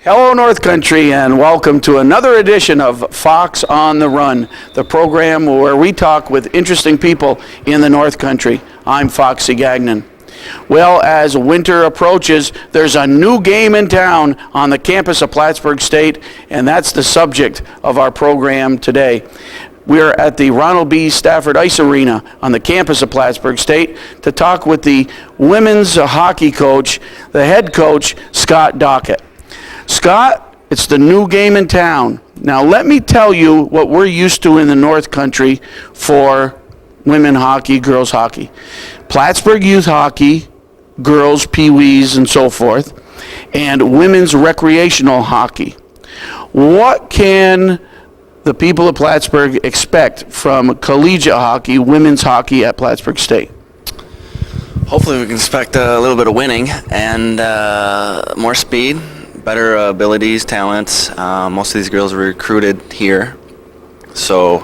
Hello, North Country, and welcome to another edition of Fox on the Run, the program where we talk with interesting people in the North Country. I'm Foxy Gagnon. Well, as winter approaches, there's a new game in town on the campus of Plattsburgh State, and that's the subject of our program today. We're at the Ronald B. Stafford Ice Arena on the campus of Plattsburgh State to talk with the women's hockey coach, the head coach, Scott Dockett. Scott, it's the new game in town. Now let me tell you what we're used to in the North Country for women hockey, girls hockey. Plattsburgh youth hockey, girls, pee-wees, and so forth, and women's recreational hockey. What can the people of Plattsburgh expect from collegiate hockey, women's hockey at Plattsburgh State? Hopefully we can expect a little bit of winning and more speed, better abilities, talents. Most of these girls were recruited here, so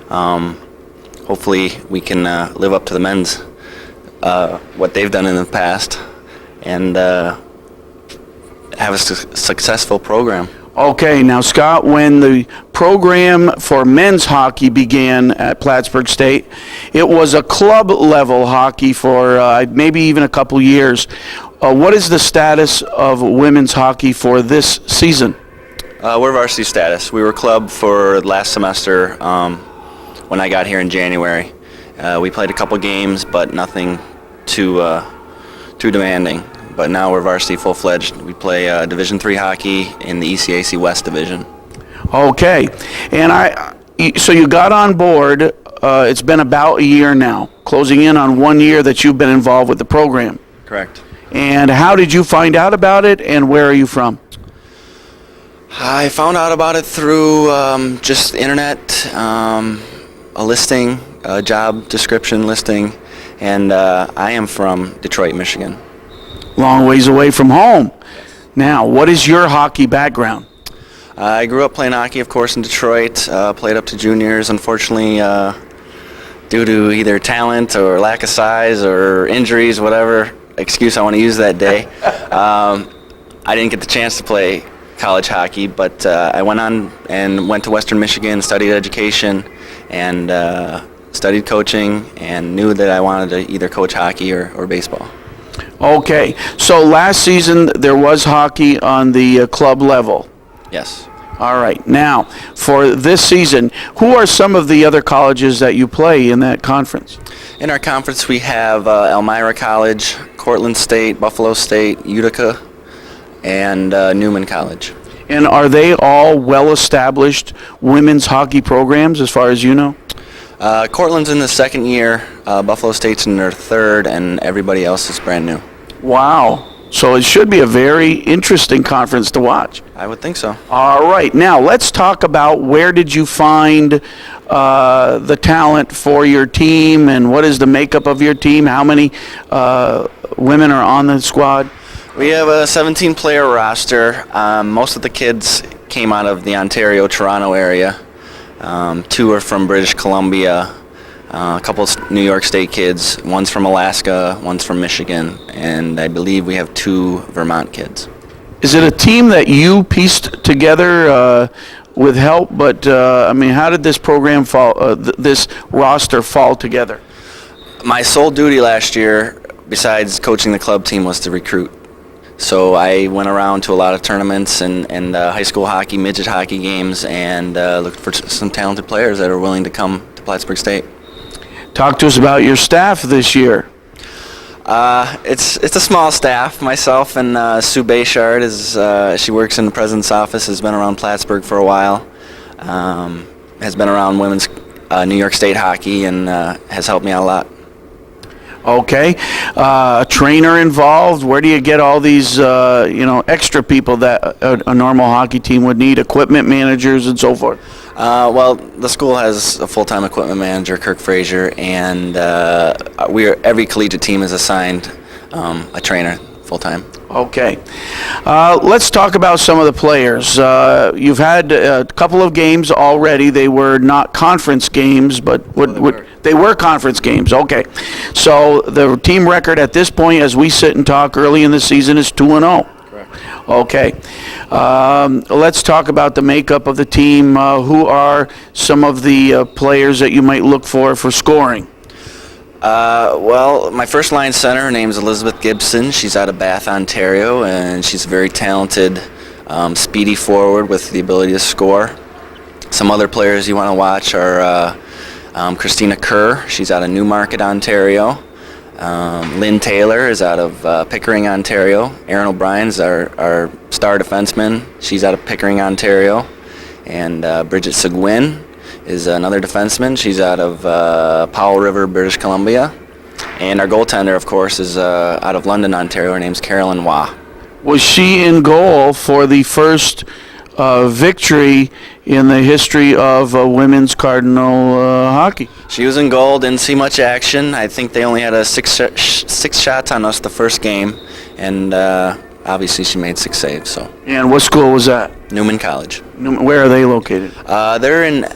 hopefully we can live up to the men's, what they've done in the past, and have a successful program. Okay, now Scott, when the program for men's hockey began at Plattsburgh State, it was a club level hockey for maybe even a couple years. What is the status of women's hockey for this season? We're varsity status. We were club for last semester when I got here in January. We played a couple games, but nothing too demanding. But now we're varsity full-fledged. We play Division III hockey in the ECAC West Division. Okay, and so you got on board. It's been about a year now, closing in on 1 year that you've been involved with the program. Correct. And how did you find out about it, and where are you from? I found out about it through just the internet, a listing, a job description listing, and I am from Detroit, Michigan. Long ways away from home. Now, what is your hockey background? I grew up playing hockey, of course, in Detroit, played up to juniors. Unfortunately, due to either talent or lack of size or injuries, whatever excuse I want to use that day, I didn't get the chance to play college hockey, but I went on and went to Western Michigan, studied education, and studied coaching, and knew that I wanted to either coach hockey or baseball. Okay, so last season there was hockey on the club level. Yes. All right, now for this season, who are some of the other colleges that you play in that conference? In our conference we have Elmira College, Cortland State, Buffalo State, Utica, and Newman College. And are they all well-established women's hockey programs as far as you know? Cortland's in the second year, Buffalo State's in their third, and everybody else is brand new. Wow. So it should be a very interesting conference to watch. I would think so. All right. Now let's talk about where did you find the talent for your team, and what is the makeup of your team? How many women are on the squad? We have a 17-player roster. Most of the kids came out of the Ontario, Toronto area. 2 are from British Columbia, a couple New York State kids, one's from Alaska, one's from Michigan, and I believe we have 2 Vermont kids. Is it a team that you pieced together with help? But I mean, how did this program fall? This roster fall together? My sole duty last year, besides coaching the club team, was to recruit. So I went around to a lot of tournaments and high school hockey, midget hockey games, and looked for some talented players that are willing to come to Plattsburgh State. Talk to us about your staff this year. It's a small staff. Myself and Sue Bayshard she works in the president's office. Has been around Plattsburgh for a while. Has been around women's New York State hockey and has helped me out a lot. Okay, a trainer involved. Where do you get all these extra people that a normal hockey team would need? Equipment managers and so forth. Well, the school has a full-time equipment manager, Kirk Frazier, and every collegiate team is assigned a trainer full-time. Okay. Let's talk about some of the players. You've had a couple of games already. They were not conference games, but they were conference games. Okay. So the team record at this point, as we sit and talk early in the season, is 2-0. Correct. Okay. Let's talk about the makeup of the team. Who are some of the players that you might look for scoring? Well, my first line center, her name's Elizabeth Gibson. She's out of Bath, Ontario, and she's a very talented, speedy forward with the ability to score. Some other players you want to watch are Christina Kerr. She's out of Newmarket, Ontario. Lynn Taylor is out of Pickering, Ontario. Erin O'Brien's our star defenseman. She's out of Pickering, Ontario. And Bridget Seguin is another defenseman. She's out of Powell River, British Columbia. And our goaltender, of course, is out of London, Ontario. Her name's Carolyn Waugh. Was she in goal for the first victory in the history of women's Cardinal hockey? She was in goal, didn't see much action. I think they only had six shots on us the first game, and obviously she made 6 saves. So. And what school was that? Newman College. Where are they located? They're in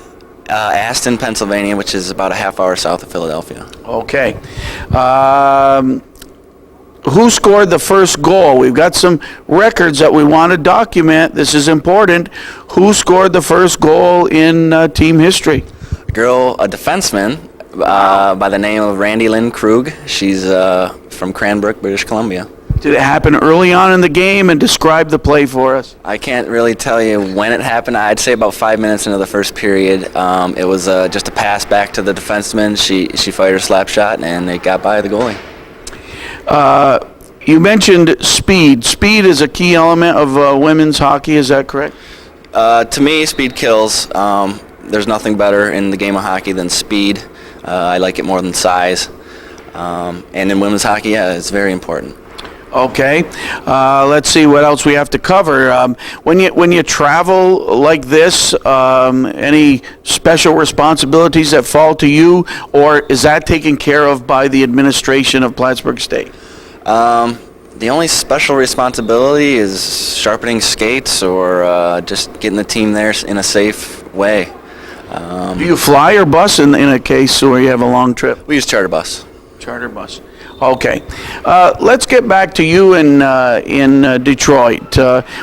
Aston, Pennsylvania, which is about a half hour south of Philadelphia. Okay. Who scored the first goal? We've got some records that we want to document. This is important. Who scored the first goal in team history? A defenseman by the name of Randy Lynn Krug. She's from Cranbrook, British Columbia. Did it happen early on in the game? And describe the play for us. I can't really tell you when it happened. I'd say about 5 minutes into the first period. It was just a pass back to the defenseman. She fired a slap shot, and it got by the goalie. You mentioned speed. Speed is a key element of women's hockey. Is that correct? To me, speed kills. There's nothing better in the game of hockey than speed. I like it more than size. And in women's hockey, yeah, it's very important. Okay. Let's see what else we have to cover. When you travel like this, any special responsibilities that fall to you, or is that taken care of by the administration of Plattsburgh State? The only special responsibility is sharpening skates or just getting the team there in a safe way. Do you fly or bus in a case where you have a long trip? We use charter bus. Charter bus. Okay. Let's get back to you in Detroit.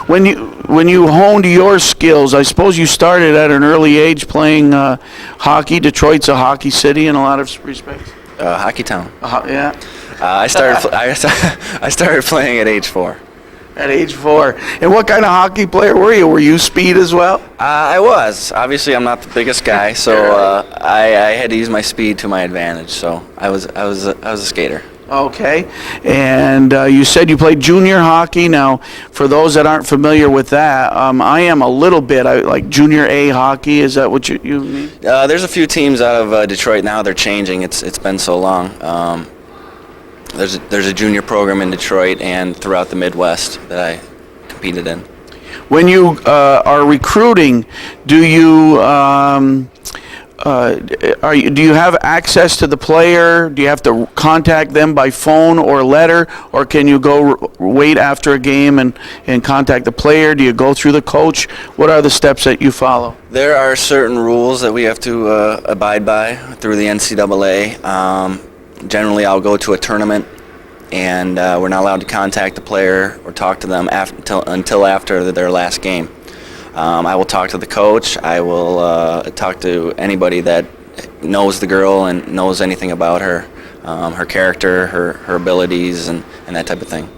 When you honed your skills, I suppose you started at an early age playing hockey. Detroit's a hockey city in a lot of respects. Hockey town. Yeah. I started playing at age 4. At age 4. And what kind of hockey player were you? Were you speed as well? I was. Obviously, I'm not the biggest guy, so I had to use my speed to my advantage. So I was a skater. Okay. And you said you played junior hockey. Now, for those that aren't familiar with that, I am a little bit. I like junior A hockey. Is that what you mean? There's a few teams out of Detroit now. They're changing. It's been so long. There's a junior program in Detroit and throughout the Midwest that I competed in. When you are recruiting, do you have access to the player? Do you have to contact them by phone or letter, or can you go wait after a game and contact the player? Do you go through the coach? What are the steps that you follow? There are certain rules that we have to abide by through the NCAA. Generally, I'll go to a tournament, and we're not allowed to contact the player or talk to them until after their last game. I will talk to the coach. I will talk to anybody that knows the girl and knows anything about her, her character, her abilities, and that type of thing.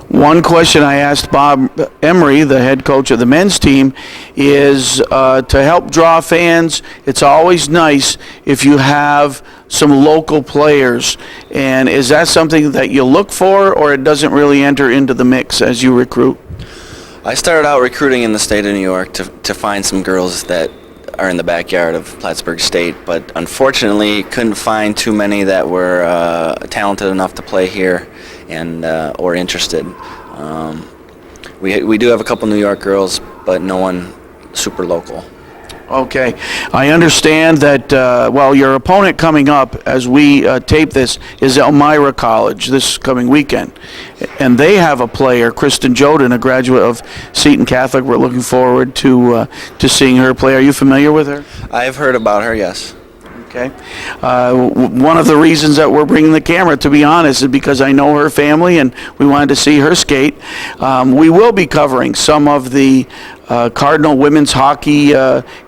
One question I asked Bob Emery, the head coach of the men's team, is to help draw fans, it's always nice if you have some local players. And is that something that you look for, or it doesn't really enter into the mix as you recruit? I started out recruiting in the state of New York to find some girls that are in the backyard of Plattsburgh State, but unfortunately couldn't find too many that were talented enough to play here and or interested. We do have a couple New York girls, but no one super local. Okay. I understand that, your opponent coming up as we tape this is Elmira College this coming weekend. And they have a player, Kristen Joden, a graduate of Seton Catholic. We're looking forward to seeing her play. Are you familiar with her? I've heard about her, yes. Okay. One of the reasons that we're bringing the camera, to be honest, is because I know her family and we wanted to see her skate. We will be covering some of the Cardinal women's hockey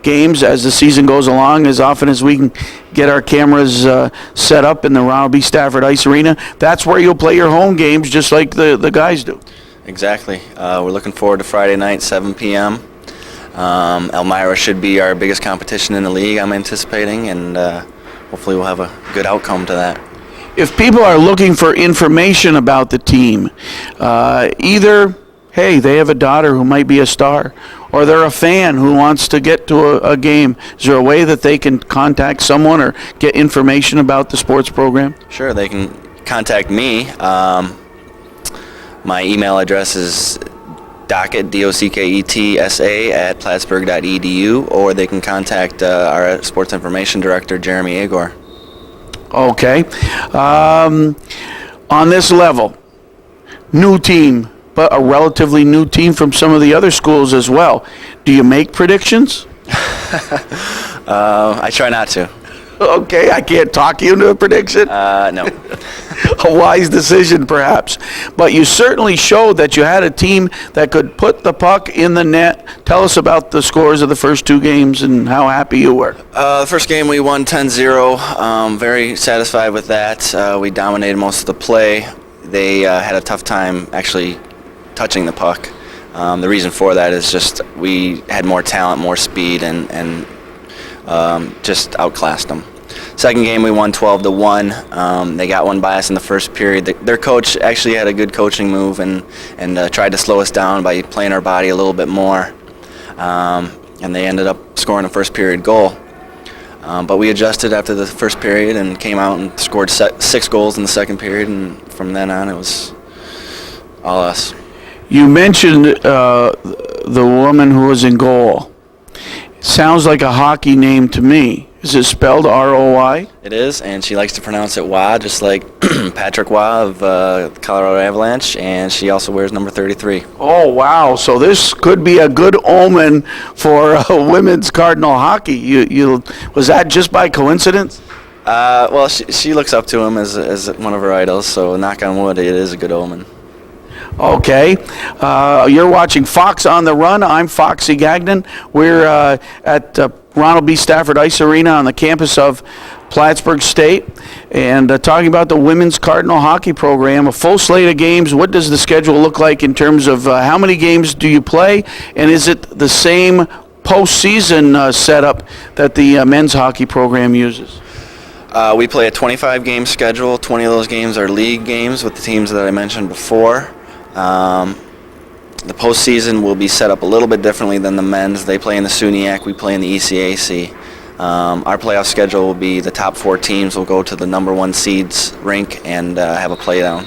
games as the season goes along, as often as we can get our cameras set up in the Ronald B. Stafford Ice Arena. That's where you'll play your home games just like the guys do. Exactly. We're looking forward to Friday night, 7 p.m. Elmira should be our biggest competition in the league, I'm anticipating, and hopefully we'll have a good outcome to that. If people are looking for information about the team, either, hey, they have a daughter who might be a star, or they're a fan who wants to get to a game, is there a way that they can contact someone or get information about the sports program? Sure, they can contact me. My email address is Dockett, DOCKETSA at plattsburgh.edu, or they can contact our sports information director, Jeremy Agor. Okay. On this level, new team, but a relatively new team from some of the other schools as well. Do you make predictions? I try not to. Okay, I can't talk you into a prediction. No. A wise decision, perhaps. But you certainly showed that you had a team that could put the puck in the net. Tell us about the scores of the first two games and how happy you were. The first game we won 10-0. Very satisfied with that. We dominated most of the play. They had a tough time actually touching the puck. The reason for that is just we had more talent, more speed, and just outclassed them. Second game we won 12-1. They got one by us in the first period. Their coach actually had a good coaching move and tried to slow us down by playing our body a little bit more. And they ended up scoring a first period goal. But we adjusted after the first period and came out and scored 6 goals in the second period, and from then on it was all us. You mentioned the woman who was in goal. Sounds like a hockey name to me. Is it spelled R-O-Y? It is, and she likes to pronounce it Wah, just like Patrick Wah of the Colorado Avalanche, and she also wears number 33. Oh, wow. So this could be a good omen for women's Cardinal hockey. Was that just by coincidence? Well, she looks up to him as one of her idols, so knock on wood, it is a good omen. Okay. You're watching Fox on the Run. I'm Foxy Gagnon. We're at Ronald B. Stafford Ice Arena on the campus of Plattsburgh State, and talking about the women's Cardinal hockey program. A full slate of games. What does the schedule look like in terms of how many games do you play, and is it the same postseason setup that the men's hockey program uses? We play a 25-game schedule. 20 of those games are league games with the teams that I mentioned before. The postseason will be set up a little bit differently than the men's. They play in the SUNYAC, we play in the ECAC. Our playoff schedule will be the top 4 teams will go to the number 1 seeds rink and have a play down.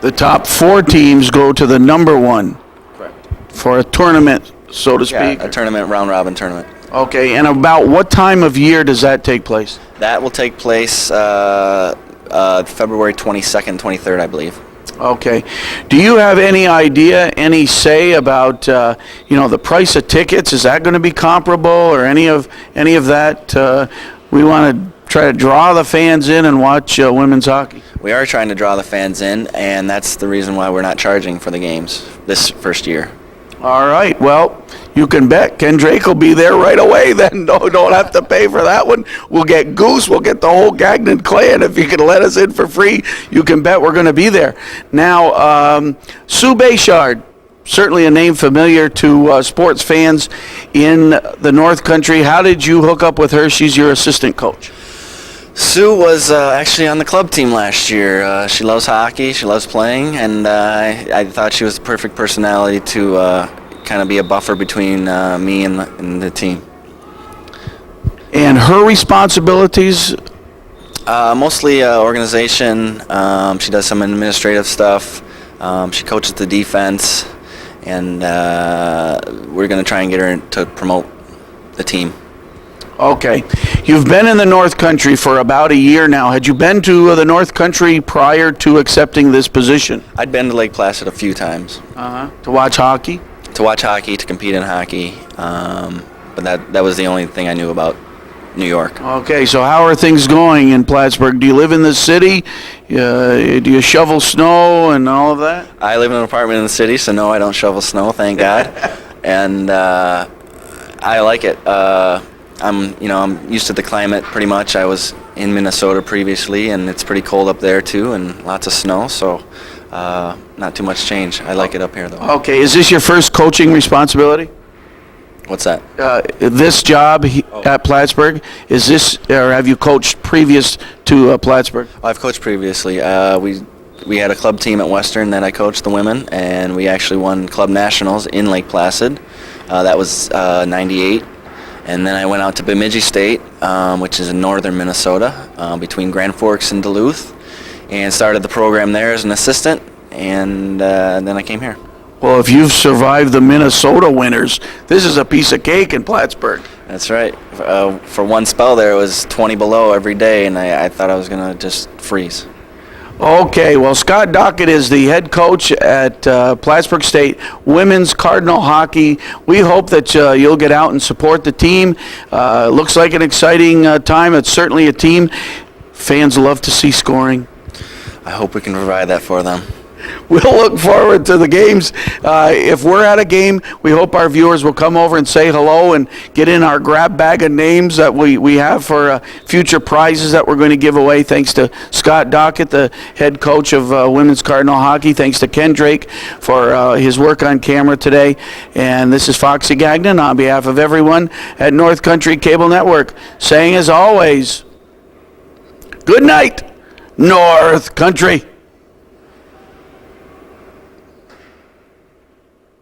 The top 4 teams go to the number 1. Correct. For a tournament, so to speak. Yeah, a tournament, round-robin tournament. Okay, and about what time of year does that take place? That will take place February 22nd, 23rd, I believe. Okay. Do you have any idea, any say about, the price of tickets? Is that going to be comparable, or any of that? We want to try to draw the fans in and watch women's hockey. We are trying to draw the fans in, and that's the reason why we're not charging for the games this first year. All right. Well, you can bet Ken Drake will be there right away then. No, don't have to pay for that one. We'll get Goose. We'll get the whole Gagnon clan. If you can let us in for free, you can bet we're going to be there. Now, Sue Bayshard, certainly a name familiar to sports fans in the North Country. How did you hook up with her? She's your assistant coach. Sue was actually on the club team last year. She loves hockey, she loves playing, and I thought she was the perfect personality to kind of be a buffer between me and the team. And her responsibilities? Mostly organization. She does some administrative stuff. She coaches the defense, and we're going to try and get her to promote the team. Okay. You've been in the North Country for about a year now. Had you been to the North Country prior to accepting this position? I'd been to Lake Placid a few times. To watch hockey? To watch hockey, to compete in hockey. But that was the only thing I knew about. New York. Okay, so how are things going in Plattsburgh? Do you live in the city? Do you shovel snow and all of that? I live in an apartment in the city, so no, I don't shovel snow, thank God. And I like it. I'm used to the climate pretty much. I was in Minnesota previously, and it's pretty cold up there too, and lots of snow. So not too much change. I like it up here though. Okay, is this your first coaching responsibility? What's that? This job at Plattsburgh, is this, or have you coached previous to Plattsburgh? I've coached previously. We had a club team at Western that I coached, the women, and we actually won club nationals in Lake Placid. That was 98. And then I went out to Bemidji State, which is in northern Minnesota, between Grand Forks and Duluth, and started the program there as an assistant, and then I came here. Well, if you've survived the Minnesota winters, this is a piece of cake in Plattsburgh. That's right. For one spell there, it was 20 below every day, and I thought I was going to just freeze. Okay, well, Scott Dockett is the head coach at Plattsburgh State Women's Cardinal Hockey. We hope that you'll get out and support the team. Looks like an exciting time. It's certainly a team fans love to see scoring. I hope we can provide that for them. We'll look forward to the games. If we're at a game, we hope our viewers will come over and say hello and get in our grab bag of names that we have for future prizes that we're going to give away. Thanks to Scott Dockett, the head coach of Women's Cardinal Hockey. Thanks to Ken Drake for his work on camera today. And this is Foxy Gagnon on behalf of everyone at North Country Cable Network, saying as always, good night, North Country.